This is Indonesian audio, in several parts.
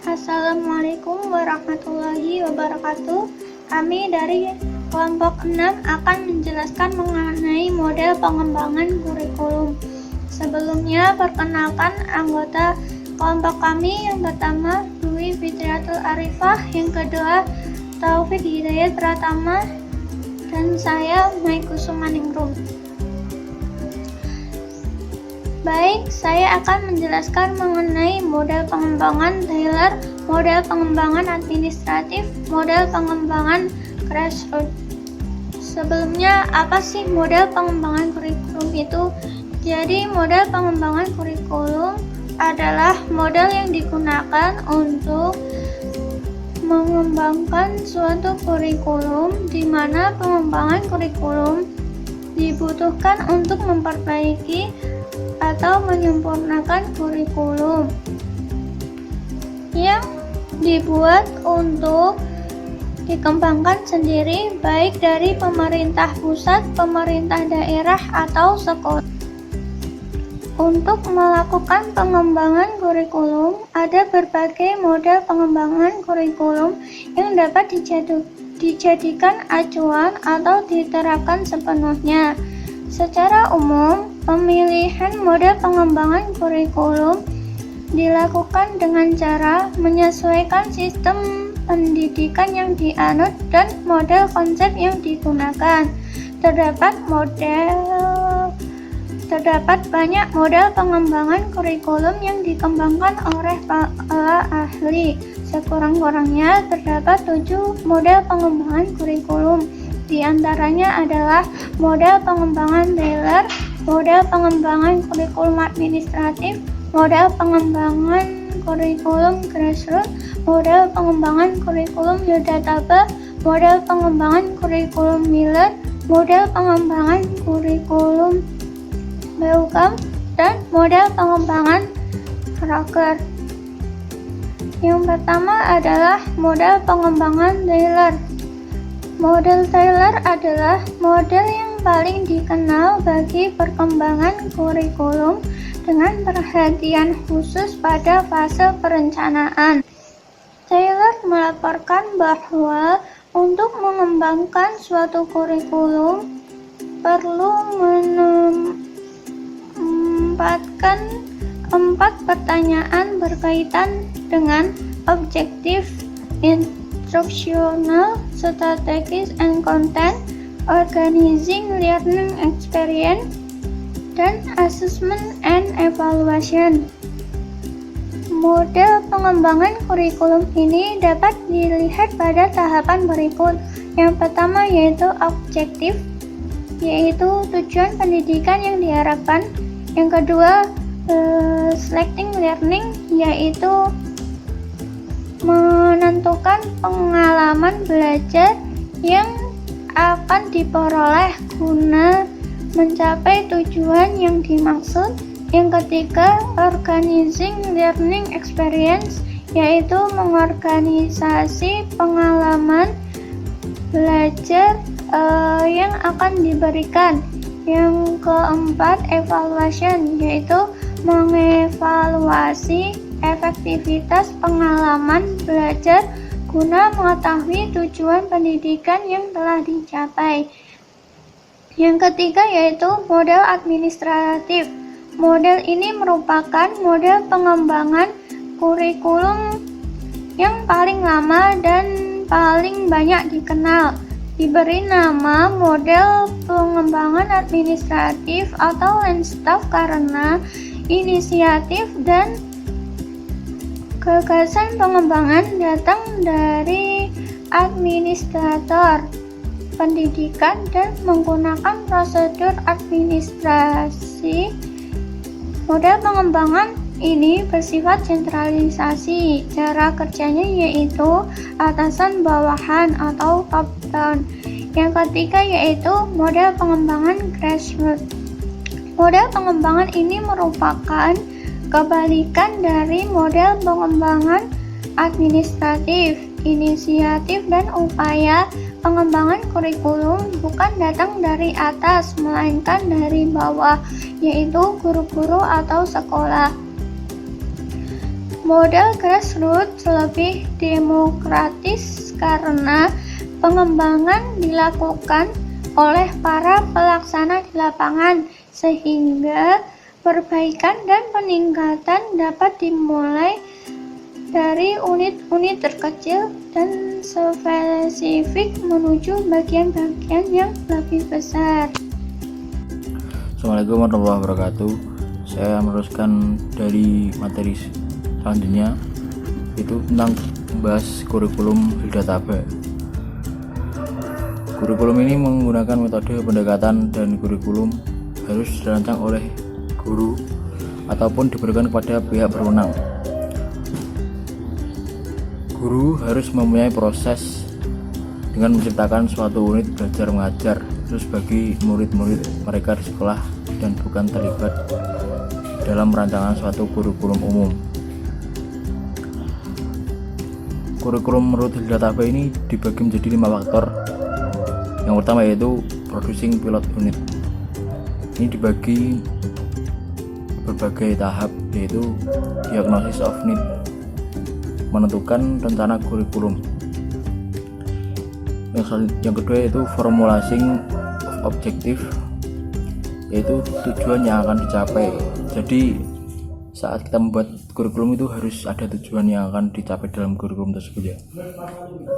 Assalamualaikum warahmatullahi wabarakatuh. Kami dari kelompok 6 akan menjelaskan mengenai model pengembangan kurikulum. Sebelumnya, perkenalkan anggota kelompok kami. Yang pertama, Dwi Fitriatul Arifah. Yang kedua, Taufik Hidayat Pratama. Dan saya, Maikusumaningrum. Baik, saya akan menjelaskan mengenai model pengembangan Taylor, model pengembangan administratif, model pengembangan grassroots. Sebelumnya, apa sih model pengembangan kurikulum itu? Jadi, model pengembangan kurikulum adalah model yang digunakan untuk mengembangkan suatu kurikulum, di mana pengembangan kurikulum dibutuhkan untuk memperbaiki atau menyempurnakan kurikulum yang dibuat untuk dikembangkan sendiri, baik dari pemerintah pusat, pemerintah daerah, atau sekolah. Untuk melakukan pengembangan kurikulum, ada berbagai model pengembangan kurikulum yang dapat dijadikan acuan atau diterapkan sepenuhnya. Secara umum, pemilihan model pengembangan kurikulum dilakukan dengan cara menyesuaikan sistem pendidikan yang dianut dan model konsep yang digunakan. Terdapat banyak model pengembangan kurikulum yang dikembangkan oleh para ahli. Sekurang-kurangnya terdapat 7 model pengembangan kurikulum. Di antaranya adalah model pengembangan Taylor, model pengembangan kurikulum administratif, model pengembangan kurikulum grassroots, model pengembangan kurikulum Yudhataba, model pengembangan kurikulum Miller, model pengembangan kurikulum Beukam, dan model pengembangan Rocker. Yang pertama adalah model pengembangan Taylor. Model Taylor adalah model yang paling dikenal bagi perkembangan kurikulum dengan perhatian khusus pada fase perencanaan. Taylor melaporkan bahwa untuk mengembangkan suatu kurikulum perlu menempatkan 4 pertanyaan berkaitan dengan objektif, instructional, strategis, and content, organizing learning experience, dan assessment and evaluation. Model pengembangan kurikulum ini dapat dilihat pada tahapan berikut. Yang pertama yaitu objektif, yaitu tujuan pendidikan yang diharapkan. Yang kedua, selecting learning, yaitu menentukan pengalaman belajar yang akan diperoleh guna mencapai tujuan yang dimaksud. Yang ketiga, organizing learning experience, yaitu mengorganisasi pengalaman belajar yang akan diberikan. Yang keempat, evaluation, yaitu mengevaluasi efektivitas pengalaman belajar guna mengetahui tujuan pendidikan yang telah dicapai. Yang ketiga yaitu model administratif. Model ini merupakan model pengembangan kurikulum yang paling lama dan paling banyak dikenal. Diberi nama model pengembangan administratif atau Landstaff karena inisiatif dan gagasan pengembangan datang dari administrator pendidikan dan menggunakan prosedur administrasi. Model pengembangan ini bersifat sentralisasi. Cara kerjanya yaitu atasan bawahan atau top down. Yang ketiga yaitu model pengembangan grassroots. Model pengembangan ini merupakan kebalikan dari model pengembangan administratif. Inisiatif dan upaya pengembangan kurikulum bukan datang dari atas, melainkan dari bawah, yaitu guru-guru atau sekolah. Model grassroots lebih demokratis karena pengembangan dilakukan oleh para pelaksana di lapangan, sehingga perbaikan dan peningkatan dapat dimulai dari unit-unit terkecil dan spesifik menuju bagian-bagian yang lebih besar. Assalamualaikum warahmatullahi wabarakatuh. Saya meneruskan dari materi selanjutnya, itu tentang membahas kurikulum Hilda Taba. Kurikulum ini menggunakan metode pendekatan dan kurikulum harus dirancang oleh guru ataupun diberikan kepada pihak berwenang. Guru harus mempunyai proses dengan menciptakan suatu unit belajar mengajar khusus bagi murid-murid mereka di sekolah dan bukan terlibat dalam rancangan suatu kurikulum umum. Kurikulum menurut Hilda Taba ini dibagi menjadi 5 faktor. Yang pertama yaitu producing pilot unit. Ini dibagi berbagai tahap, yaitu diagnosis of need, menentukan rencana kurikulum. Yang kedua yaitu formulating of objective, yaitu tujuan yang akan dicapai. Jadi saat kita membuat kurikulum itu harus ada tujuan yang akan dicapai dalam kurikulum tersebut ya.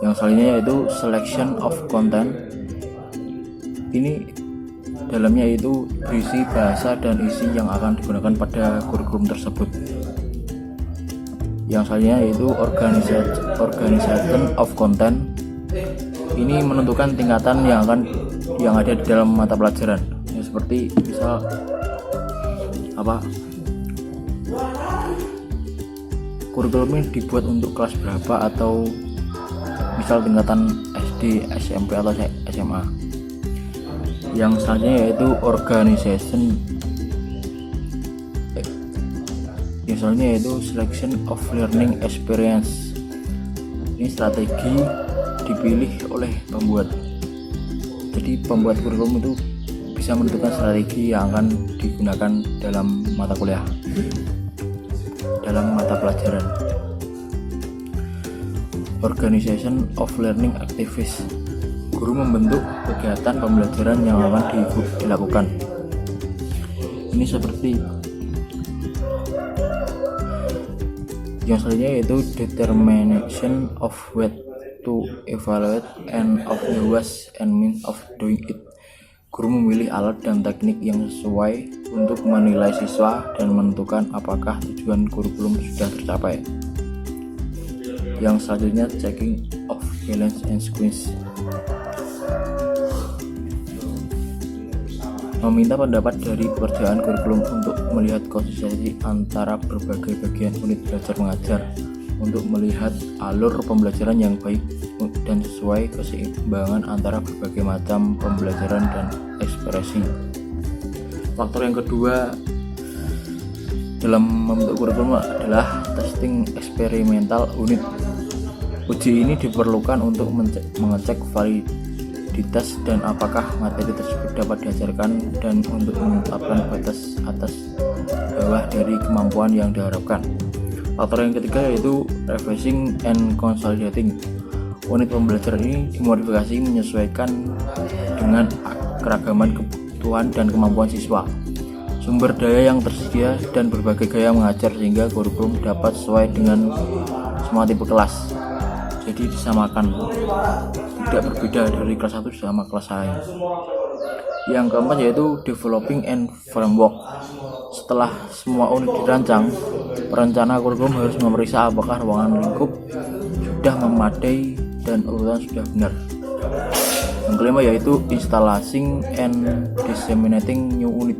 Yang selanjutnya yaitu selection of content. Ini dalamnya yaitu berisi bahasa dan isi yang akan digunakan pada kurikulum tersebut. Yang selanjutnya yaitu organization of content. Ini menentukan tingkatan yang ada di dalam mata pelajaran. Ya, seperti misal kurikulum ini dibuat untuk kelas berapa, atau misal tingkatan SD, SMP atau SMA. Yang selanjutnya yaitu organization. Yang selanjutnya yaitu selection of learning experience. Ini strategi dipilih oleh pembuat. Jadi pembuat kurikulum itu bisa menentukan strategi yang akan digunakan dalam mata kuliah, dalam mata pelajaran. Organization of learning activities. Guru membentuk kegiatan pembelajaran yang akan dilakukan. Ini seperti yang selanjutnya yaitu determination of way to evaluate and of the ways and means of doing it. Guru memilih alat dan teknik yang sesuai untuk menilai siswa dan menentukan apakah tujuan kurikulum sudah tercapai. Yang selanjutnya checking of balance and sequence. Meminta pendapat dari pekerjaan kurikulum untuk melihat konsistensi antara berbagai bagian unit belajar mengajar, untuk melihat alur pembelajaran yang baik dan sesuai keseimbangan antara berbagai macam pembelajaran dan ekspresi. Faktor yang kedua dalam membentuk kurikulum adalah testing eksperimental unit. Uji ini diperlukan untuk mengecek validitas dan apakah materi tersebut dapat diajarkan, dan untuk menetapkan batas atas bawah dari kemampuan yang diharapkan. Faktor yang ketiga yaitu revising and consolidating. Unit pembelajaran ini dimodifikasi menyesuaikan dengan keragaman kebutuhan dan kemampuan siswa, sumber daya yang tersedia, dan berbagai gaya mengajar, sehingga kurikulum dapat sesuai dengan semua tipe kelas. Jadi disamakan, tidak berbeda dari kelas 1 sama kelas lain. Yang keempat yaitu developing and framework. Setelah semua unit dirancang, perencana kurikulum harus memeriksa apakah ruangan lingkup sudah memadai dan urutan sudah benar. Yang kelima yaitu installing and disseminating new unit.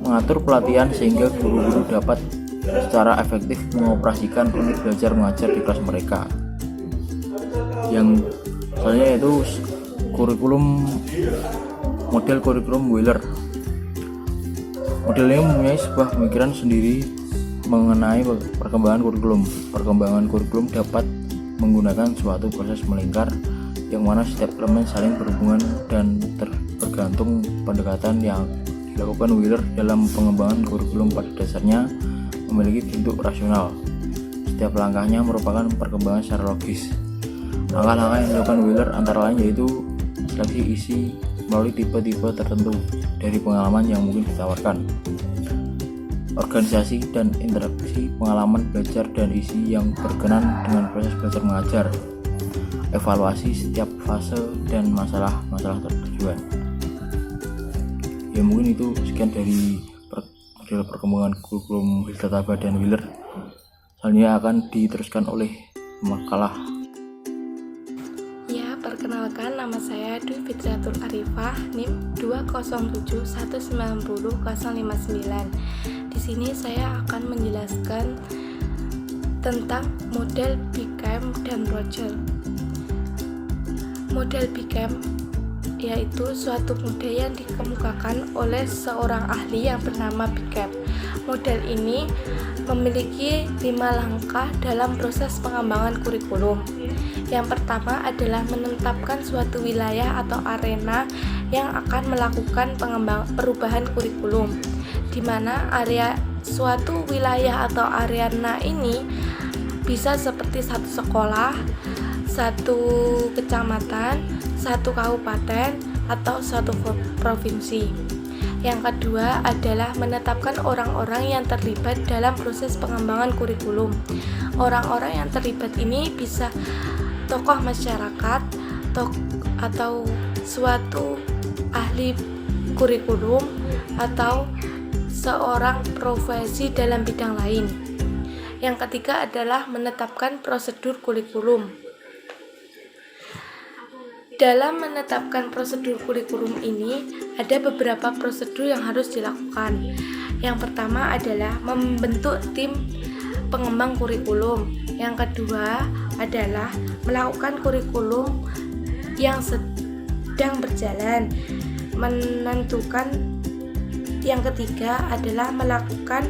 Mengatur pelatihan sehingga guru-guru dapat secara efektif mengoperasikan unit belajar mengajar di kelas mereka. Yang selanjutnya yaitu model kurikulum Wheeler. Model ini mempunyai sebuah pemikiran sendiri mengenai perkembangan kurikulum. Perkembangan kurikulum dapat menggunakan suatu proses melingkar yang mana setiap elemen saling berhubungan dan tergantung pendekatan yang dilakukan Wheeler dalam pengembangan kurikulum pada dasarnya memiliki bentuk rasional. setiap langkahnya merupakan perkembangan secara logis. Langkah-langkah yang dilakukan Wheeler antara lain yaitu seleksi isi melalui tipe-tipe tertentu dari pengalaman yang mungkin ditawarkan, organisasi dan interaksi pengalaman belajar dan isi yang berkenan dengan proses belajar mengajar, evaluasi setiap fase dan masalah-masalah tujuan. Ya mungkin itu sekian dari model perkembangan kurikulum Hidayatullah dan Wheeler. Selanjutnya akan diteruskan oleh makalah. Ya, perkenalkan, nama saya Dwi Fitriatul Arifah, NIM 207190059. Di sini saya akan menjelaskan tentang model Bicam dan Roger. Model Bicam yaitu suatu model yang dikemukakan oleh seorang ahli yang bernama Bicam. Model ini memiliki 5 langkah dalam proses pengembangan kurikulum. Yang pertama adalah menetapkan suatu wilayah atau arena yang akan melakukan perubahan kurikulum, di mana area suatu wilayah atau arena ini bisa seperti satu sekolah, satu kecamatan, satu kabupaten, atau suatu provinsi. Yang kedua adalah menetapkan orang-orang yang terlibat dalam proses pengembangan kurikulum. Orang-orang yang terlibat ini bisa tokoh masyarakat atau suatu ahli kurikulum atau seorang profesi dalam bidang lain. Yang ketiga adalah menetapkan prosedur kurikulum. Dalam menetapkan prosedur kurikulum ini, ada beberapa prosedur yang harus dilakukan. Yang pertama adalah membentuk tim pengembang kurikulum. Yang kedua adalah melakukan kurikulum yang sedang berjalan. Menentukan. Yang ketiga adalah melakukan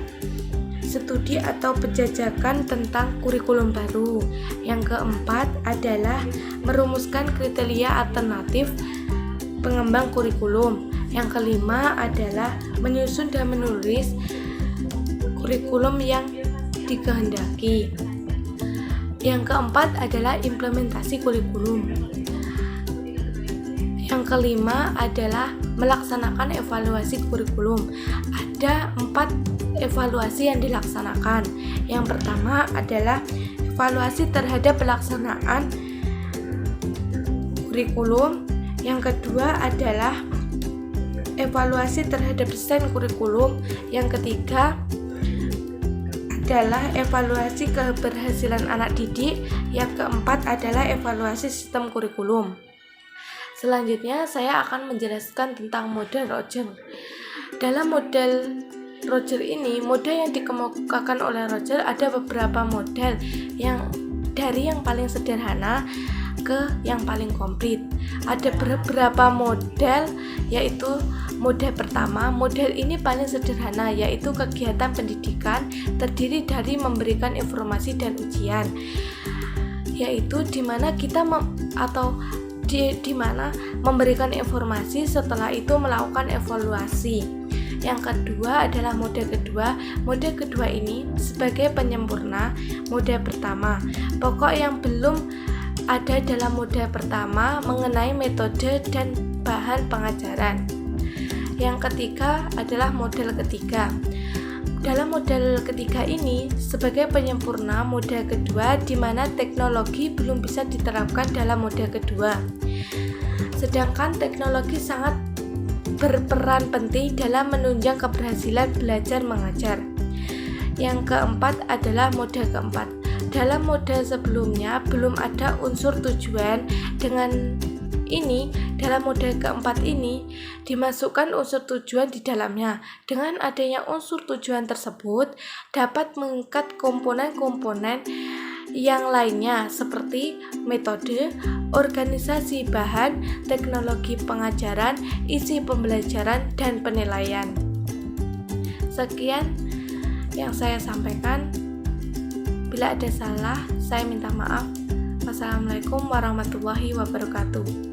studi atau penjajakan tentang kurikulum baru. Yang keempat adalah merumuskan kriteria alternatif pengembang kurikulum. Yang kelima adalah menyusun dan menulis kurikulum yang dikehendaki. Yang keempat adalah implementasi kurikulum. Yang kelima adalah melaksanakan evaluasi kurikulum. Ada 4 evaluasi yang dilaksanakan. Yang pertama adalah evaluasi terhadap pelaksanaan kurikulum. Yang kedua adalah evaluasi terhadap desain kurikulum. Yang ketiga adalah evaluasi keberhasilan anak didik. Yang keempat adalah evaluasi sistem kurikulum. Selanjutnya saya akan menjelaskan tentang model Roger. Dalam model Roger ini, model yang dikemukakan oleh Roger ada beberapa model yang dari yang paling sederhana ke yang paling komplit. Ada beberapa model, yaitu model pertama. Model ini paling sederhana, yaitu kegiatan pendidikan terdiri dari memberikan informasi dan ujian, yaitu dimana kita di mana memberikan informasi, setelah itu melakukan evaluasi. Yang kedua adalah model kedua. Model kedua ini sebagai penyempurna model pertama. Pokok yang belum ada dalam model pertama mengenai metode dan bahan pengajaran. Yang ketiga adalah model ketiga. Dalam model ketiga ini sebagai penyempurna model kedua, di mana teknologi belum bisa diterapkan dalam model kedua. Sedangkan teknologi sangat berperan penting dalam menunjang keberhasilan belajar mengajar. Yang keempat adalah model keempat. Dalam model sebelumnya belum ada unsur tujuan. Dengan ini, dalam model keempat ini dimasukkan unsur tujuan di dalamnya. Dengan adanya unsur tujuan tersebut dapat mengikat komponen-komponen yang lainnya seperti metode, organisasi bahan, teknologi pengajaran, isi pembelajaran, dan penilaian. Sekian yang saya sampaikan. Bila ada salah, saya minta maaf. Wassalamualaikum warahmatullahi wabarakatuh.